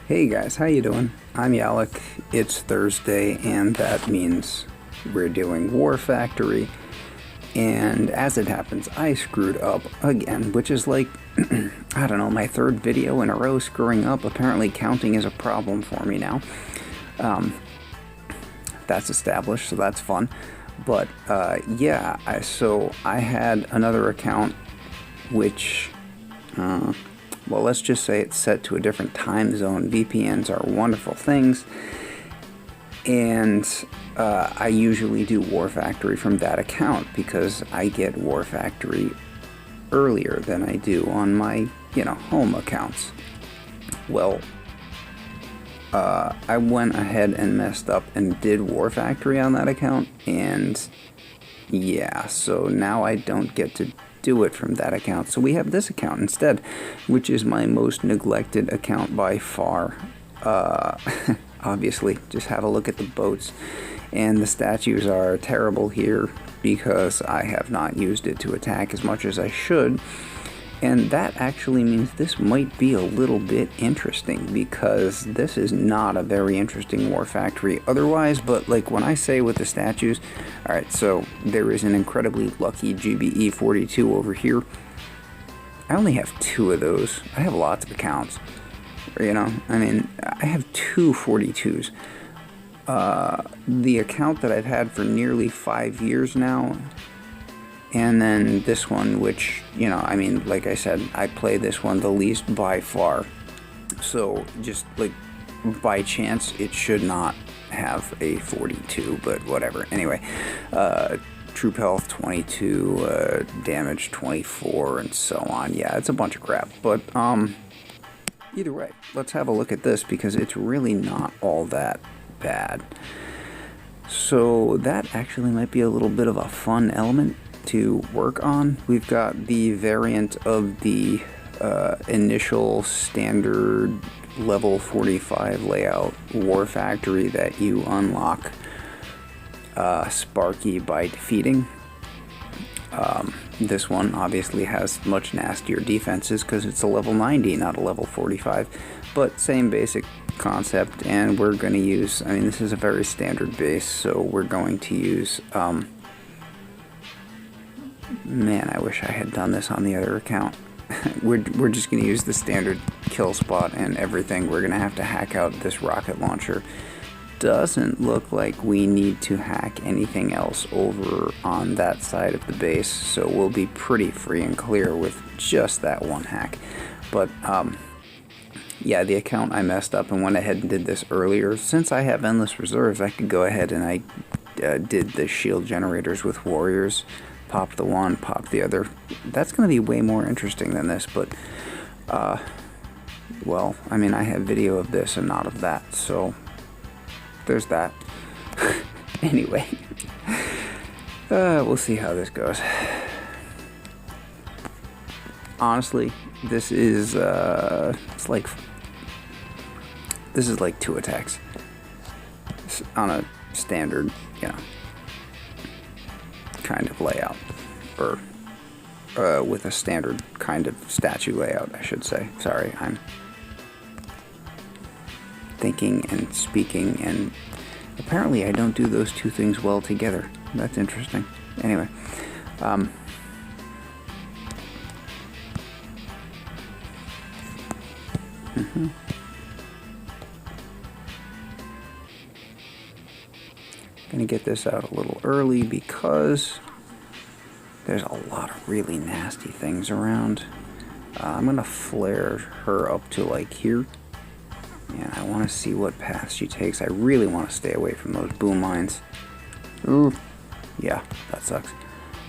Hey guys, how you doing? I'm Yalek. It's Thursday, and that means we're doing War Factory. And as it happens, I screwed up again, which is like, I don't know, my third video in a row screwing up. Apparently counting is a problem for me now. That's established, so that's fun. But yeah, so I had another account which, well, let's just say it's set to a different time zone. VPNs are wonderful things, and I usually do War Factory from that account because I get War Factory earlier than I do on my, home accounts. Well, I went ahead and messed up and did War Factory on that account, and yeah, so now I don't get to do it from that account. So we have this account instead, which is my most neglected account by far. Obviously, just have a look at the boats, and the statues are terrible here because I have not used it to attack as much as I should. And that actually means this might be a little bit interesting, because this is not a very interesting War Factory otherwise, but like when I say with the statues, alright, so there is an incredibly lucky GBE 42 over here. I only have 2 of those. I have lots of accounts, I mean, I have 2 42s. The account that I've had for nearly 5 years now, and then this one, which, I mean, like I said, I play this one the least by far. So, just, like, by chance, it should not have a 42, but whatever. Anyway, troop health 22, damage 24, and so on. Yeah, it's a bunch of crap. But, either way, let's have a look at this, because it's really not all that bad. So, that actually might be a little bit of a fun element to work on. We've got the variant of the initial standard level 45 layout War Factory that you unlock Sparky by defeating. This one obviously has much nastier defenses because it's a level 90, not a level 45, but same basic concept. And we're going to use, I mean, this is a very standard base, so we're going to use man, I wish I had done this on the other account. We're just going to use the standard kill spot and everything. We're going to have to hack out this rocket launcher. Doesn't look like we need to hack anything else over on that side of the base, so we'll be pretty free and clear with just that one hack. But, yeah, the account I messed up and went ahead and did this earlier. Since I have endless reserves, I could go ahead and I did the shield generators with warriors. Pop the one, pop the other. That's going to be way more interesting than this, but, well, I mean, I have video of this and not of that, so there's that. Anyway, we'll see how this goes. Honestly, this is, this is like 2 attacks on a standard, kind of layout, or with a standard kind of statue layout, I should say. Sorry, I'm thinking and speaking, and apparently I don't do those 2 things well together. That's interesting. Anyway, Gonna get this out a little early because there's a lot of really nasty things around. I'm gonna flare her up to like here, and I want to see what path she takes. I really want to stay away from those boom mines. Ooh, yeah, that sucks.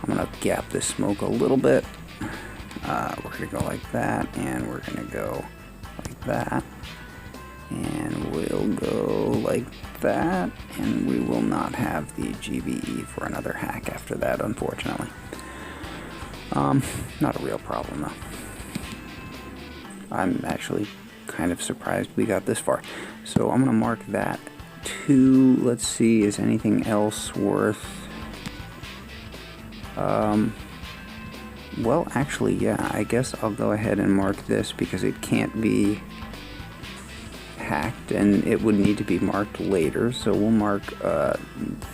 I'm gonna gap this smoke a little bit. We're gonna go like that, and we're gonna go like that, and we'll go like that, and we will not have the GBE for another hack after that, unfortunately. Not a real problem though. I'm actually kind of surprised we got this far. So I'm gonna mark that 2. Let's see, is anything else worth Well, actually, yeah, I guess I'll go ahead and mark this because it can't be hacked, and it would need to be marked later, so we'll mark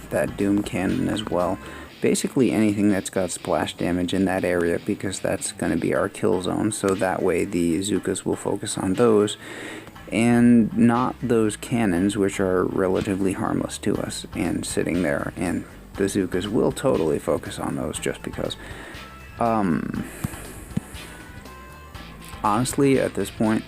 that Doom Cannon as well. Basically anything that's got splash damage in that area, because that's going to be our kill zone, so that way the Zookas will focus on those, and not those cannons, which are relatively harmless to us and sitting there, and the Zookas will totally focus on those just because. Honestly, at this point,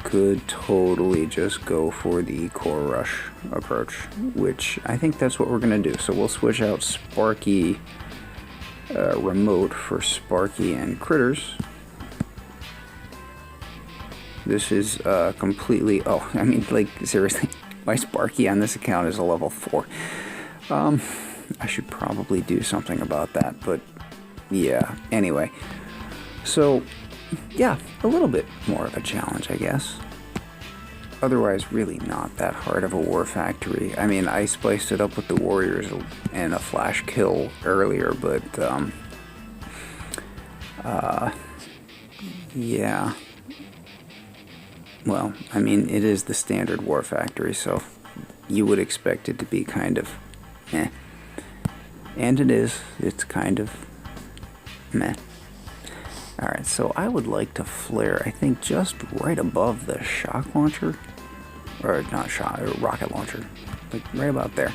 could totally just go for the core rush approach, which I think that's what we're going to do. So we'll switch out Sparky remote for Sparky and critters. This is completely, oh, I mean, like, seriously, my Sparky on this account is a level 4. I should probably do something about that, but yeah, anyway. So, yeah, a little bit more of a challenge, I guess. Otherwise, really not that hard of a war factory. I mean, I spiced it up with the warriors and a flash kill earlier, but, yeah. Well, I mean, it is the standard war factory, so you would expect it to be kind of meh. And it is. It's kind of meh. Alright, so I would like to flare, I think, just right above the shock launcher. Or not shock, rocket launcher. Like, right about there.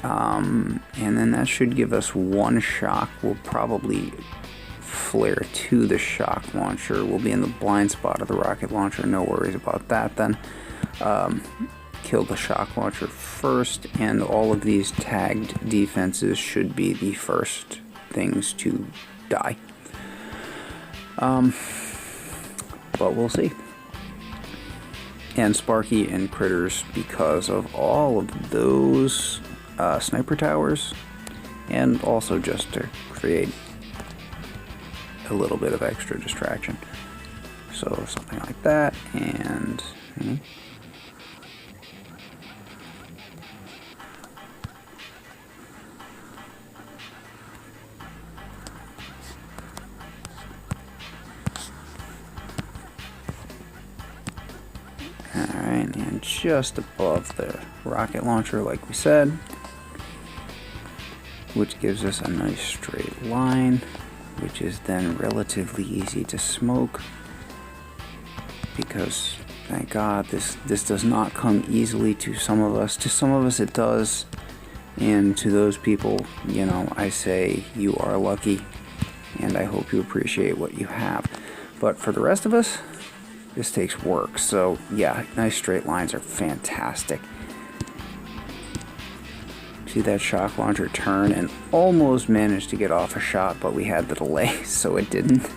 And then that should give us one shock. We'll probably flare to the shock launcher. We'll be in the blind spot of the rocket launcher. No worries about that then. Kill the shock launcher first, and all of these tagged defenses should be the first things to die. But we'll see. And Sparky and critters, because of all of those sniper towers, and also just to create a little bit of extra distraction. So something like that, and alright, and just above the rocket launcher, like we said, which gives us a nice straight line, which is then relatively easy to smoke, because thank God this does not come easily to some of us. To some of us it does, and to those people, you know, I say you are lucky, and I hope you appreciate what you have. But for the rest of us, this takes work. So yeah, nice straight lines are fantastic. See that shock launcher turn and almost managed to get off a shot, but we had the delay, so it didn't.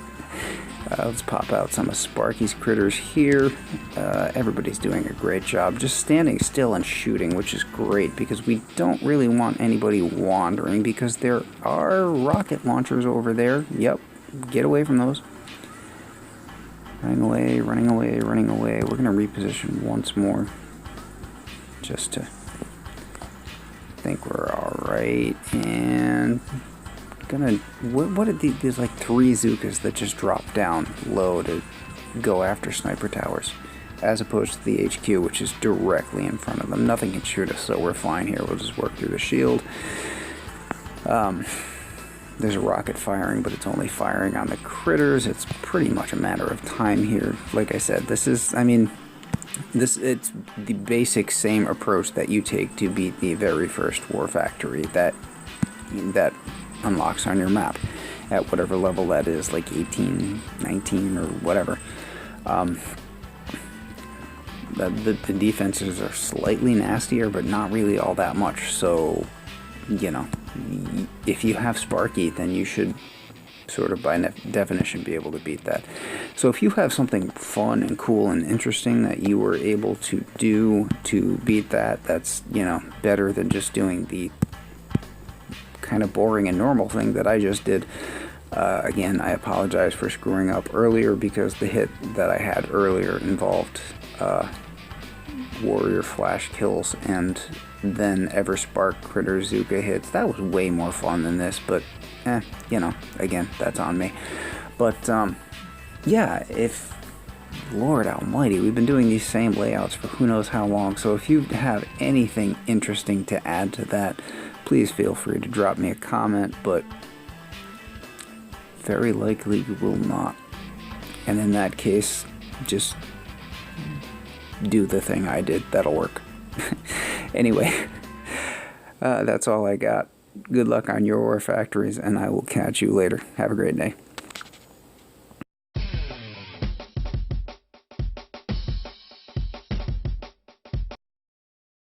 Let's pop out some of Sparky's critters here. Everybody's doing a great job just standing still and shooting, which is great because we don't really want anybody wandering, because there are rocket launchers over there. Yep, get away from those. Running away, running away, running away. We're going to reposition once more just to think we're alright. And gonna, what are these? There's like 3 Zookas that just drop down low to go after sniper towers, as opposed to the HQ, which is directly in front of them. Nothing can shoot us, so we're fine here. We'll just work through the shield. There's a rocket firing, but it's only firing on the critters. It's pretty much a matter of time here. Like I said, this is, I mean, it's the basic same approach that you take to beat the very first war factory that unlocks on your map at whatever level that is, like 18, 19, or whatever. The defenses are slightly nastier, but not really all that much. So, you know, if you have Sparky, then you should sort of by definition be able to beat that. So if you have something fun and cool and interesting that you were able to do to beat that, that's, you know, better than just doing the kind of boring and normal thing that I just did. Again, I apologize for screwing up earlier, because the hit that I had earlier involved warrior flash kills and then Everspark critter Zooka hits. That was way more fun than this, but you know, again, that's on me. But yeah, if Lord almighty, we've been doing these same layouts for who knows how long, so if you have anything interesting to add to that, please feel free to drop me a comment, but very likely you will not. And in that case, just do the thing I did. That'll work. Anyway, that's all I got. Good luck on your war factories, and I will catch you later. Have a great day.